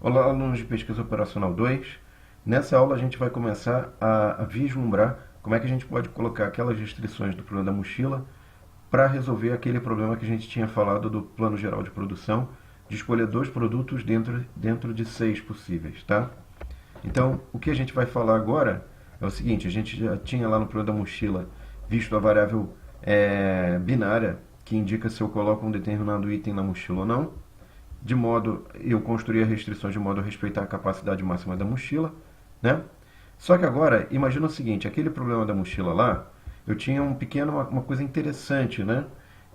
Olá, alunos de Pesquisa Operacional 2. Nessa aula a gente vai começar a vislumbrar como é que a gente pode colocar aquelas restrições do problema da mochila para resolver aquele problema que a gente tinha falado do plano geral de produção, de escolher 2 produtos dentro de 6 possíveis, tá? Então, o que a gente vai falar agora é o seguinte: a gente já tinha lá no problema da mochila visto a variável binária, que indica se eu coloco um determinado item na mochila ou não. Eu construí as restrições de modo a respeitar a capacidade máxima da mochila, né? Só que agora, imagina o seguinte: aquele problema da mochila lá, eu tinha uma coisa interessante, né?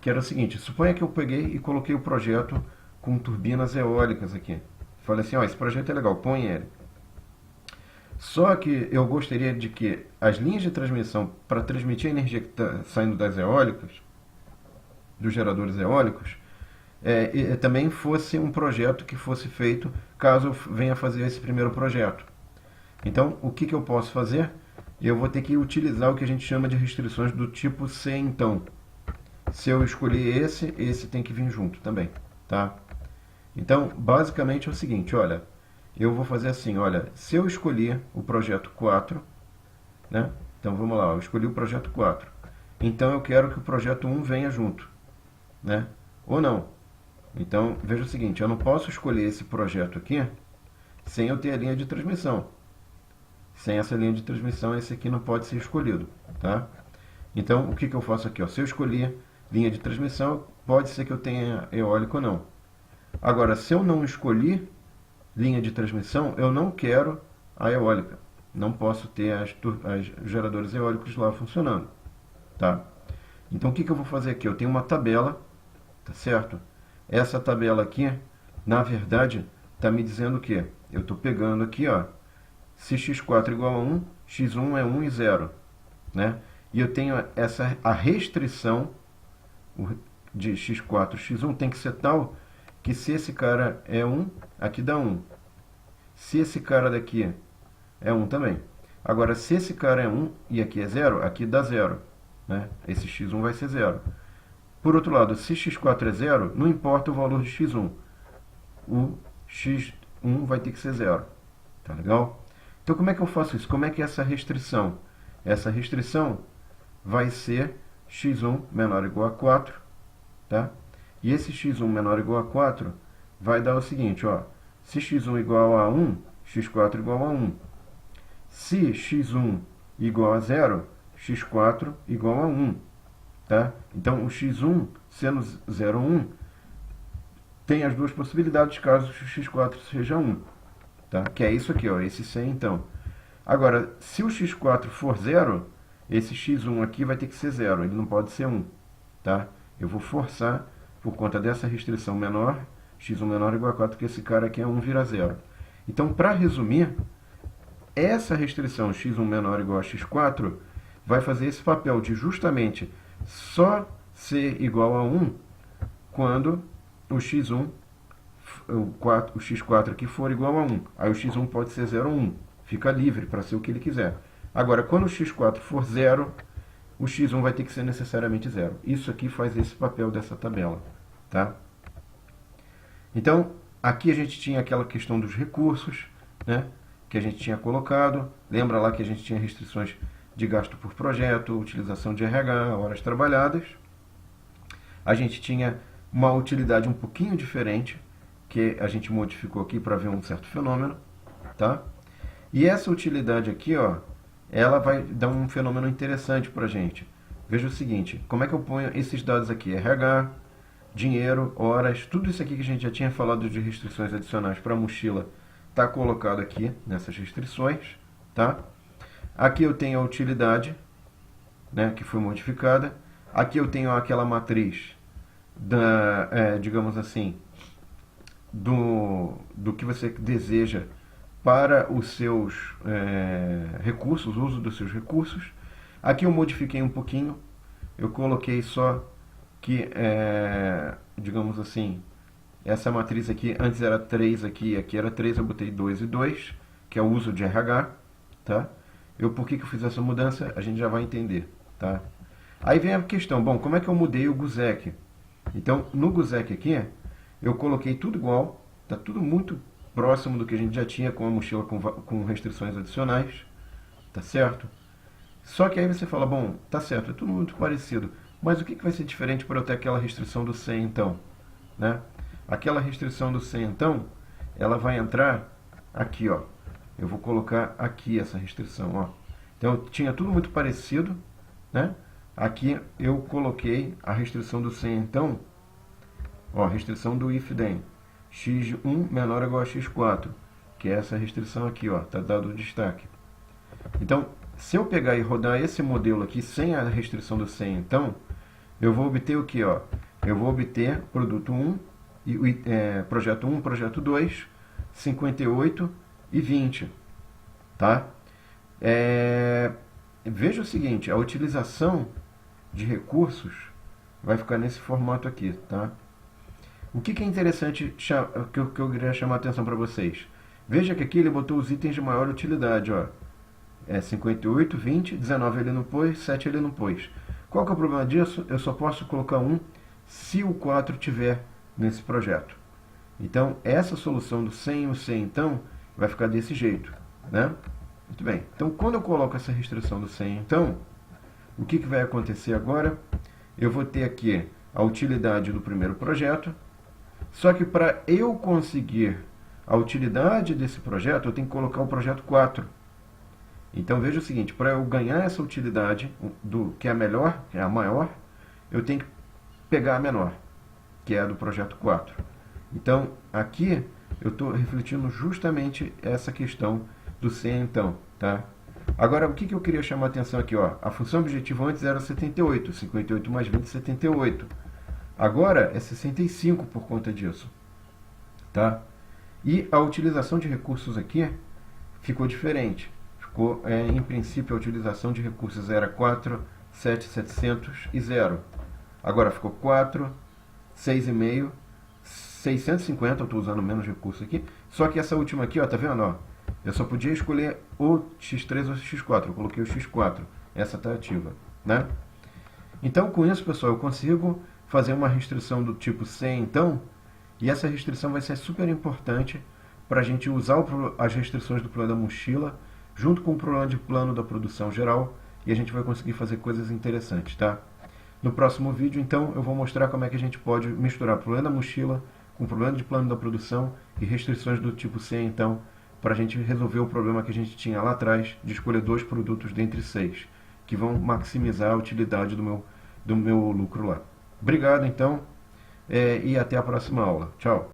Que era o seguinte: suponha que eu peguei e coloquei o projeto com turbinas eólicas aqui. Falei assim, ó, esse projeto é legal, põe ele. Só que eu gostaria de que as linhas de transmissão para transmitir a energia que está saindo das eólicas, dos geradores eólicos, também fosse um projeto que fosse feito caso eu venha fazer esse primeiro projeto. Então, o que eu posso fazer? Eu vou ter que utilizar o que a gente chama de restrições do tipo C, então. Se eu escolher esse tem que vir junto também, tá? Então, basicamente é o seguinte, olha, eu vou fazer assim, olha, se eu escolher o projeto 4, né? Então, vamos lá, eu escolhi o projeto 4. Então, eu quero que o projeto 1 venha junto, né? Ou não. Então, veja o seguinte, eu não posso escolher esse projeto aqui sem eu ter a linha de transmissão. Sem essa linha de transmissão, esse aqui não pode ser escolhido, tá? Então, o que eu faço aqui? Ó? Se eu escolher linha de transmissão, pode ser que eu tenha eólico ou não. Agora, se eu não escolher linha de transmissão, eu não quero a eólica. Não posso ter os geradores eólicos lá funcionando, tá? Então, o que eu vou fazer aqui? Eu tenho uma tabela, tá certo? Essa tabela aqui, na verdade, está me dizendo o quê? Eu estou pegando aqui, ó, se x4 é igual a 1, x1 é 1 e 0, né? E eu tenho a restrição de x4, x1 tem que ser tal que se esse cara é 1, aqui dá 1. Se esse cara daqui é 1 também. Agora, se esse cara é 1 e aqui é 0, aqui dá 0, né? Esse x1 vai ser 0. Por outro lado, se x4 é 0, não importa o valor de x1. O x1 vai ter que ser 0. Tá legal? Então, como é que eu faço isso? Como é que é essa restrição? Essa restrição vai ser x1 menor ou igual a 4. Tá? E esse x1 menor ou igual a 4 vai dar o seguinte, ó. Se x1 igual a 1, x4 igual a 1. Se x1 igual a 0, x4 igual a 1. Tá? Então, o x1, sendo 0 ou 1, tem as duas possibilidades caso o x4 seja 1. Tá? Que é isso aqui, ó, esse C então. Agora, se o x4 for 0, esse x1 aqui vai ter que ser 0, ele não pode ser 1. Tá? Eu vou forçar, por conta dessa restrição menor, x1 menor ou igual a 4, que esse cara aqui é 1 vira 0. Então, para resumir, essa restrição x1 menor ou igual a x4 vai fazer esse papel de justamente só ser igual a 1 quando o x1, o x4 aqui for igual a 1. Aí o x1 pode ser 0 ou 1. Fica livre para ser o que ele quiser. Agora, quando o x4 for 0, o x1 vai ter que ser necessariamente 0. Isso aqui faz esse papel dessa tabela. Tá? Então, aqui a gente tinha aquela questão dos recursos, né, que a gente tinha colocado. Lembra lá que a gente tinha restrições de gasto por projeto, utilização de RH, horas trabalhadas. A gente tinha uma utilidade um pouquinho diferente, que a gente modificou aqui para ver um certo fenômeno. Tá? E essa utilidade aqui, ó, ela vai dar um fenômeno interessante para a gente. Veja o seguinte, como é que eu ponho esses dados aqui? RH, dinheiro, horas, tudo isso aqui que a gente já tinha falado de restrições adicionais para a mochila, está colocado aqui nessas restrições. Tá? Aqui eu tenho a utilidade, né, que foi modificada. Aqui eu tenho aquela matriz, digamos assim, do que você deseja para os seus recursos, o uso dos seus recursos. Aqui eu modifiquei um pouquinho, eu coloquei só que, digamos assim, essa matriz aqui, antes era 3 aqui era 3, eu botei 2 e 2, que é o uso de RH, tá? Por que eu fiz essa mudança? A gente já vai entender, tá? Aí vem a questão, bom, como é que eu mudei o GUSEC? Então, no GUSEC aqui, eu coloquei tudo igual, tá tudo muito próximo do que a gente já tinha com a mochila com restrições adicionais, tá certo? Só que aí você fala, bom, tá certo, é tudo muito parecido, mas o que vai ser diferente para eu ter aquela restrição do 100 então? Né? Aquela restrição do 100 então, ela vai entrar aqui, ó. Eu vou colocar aqui essa restrição, ó. Então tinha tudo muito parecido, né? Aqui eu coloquei a restrição do 100 então, ó, restrição do if then x1 menor ou igual a x4, que é essa restrição aqui, ó, tá dado o destaque. Então, se eu pegar e rodar esse modelo aqui sem a restrição do 100, então, eu vou obter o que, ó? Eu vou obter produto 1, projeto 1, projeto 2, 58 e 20, tá? Veja o seguinte, a utilização de recursos vai ficar nesse formato aqui, tá? O que é interessante que eu queria chamar a atenção para vocês? Veja que aqui ele botou os itens de maior utilidade, ó. 58, 20, 19 ele não pôs, 7 ele não pôs. Qual que é o problema disso? Eu só posso colocar 1 se o 4 tiver nesse projeto. Então, essa solução do 100 e o 100, então, vai ficar desse jeito, né? Muito bem. Então, quando eu coloco essa restrição do 100, então, o que vai acontecer agora? Eu vou ter aqui a utilidade do primeiro projeto, só que para eu conseguir a utilidade desse projeto, eu tenho que colocar o projeto 4. Então veja o seguinte, para eu ganhar essa utilidade, que é a melhor, que é a maior, eu tenho que pegar a menor, que é a do projeto 4. Então aqui eu estou refletindo justamente essa questão do 100 então, tá? Agora o que eu queria chamar a atenção aqui, ó, a função objetivo antes era 78, 58 mais 20, 78. Agora é 65 por conta disso, tá? E a utilização de recursos aqui ficou diferente. Ficou, em princípio, a utilização de recursos era 4, 7, 700 e 0. Agora ficou 4, 6,5, 650, eu estou usando menos recurso aqui. Só que essa última aqui, ó, tá vendo? Ó, eu só podia escolher o X3 ou o X4. Eu coloquei o X4. Essa está ativa, né? Então, com isso, pessoal, eu consigo fazer uma restrição do tipo 100, então, e essa restrição vai ser super importante para a gente usar as restrições do plano da mochila junto com o problema de plano da produção geral, e a gente vai conseguir fazer coisas interessantes, tá? No próximo vídeo, então, eu vou mostrar como é que a gente pode misturar o problema da mochila com o problema de plano da produção e restrições do tipo 100, então, para a gente resolver o problema que a gente tinha lá atrás de escolher 2 produtos dentre 6, que vão maximizar a utilidade do meu lucro lá. Obrigado, então, e até a próxima aula. Tchau!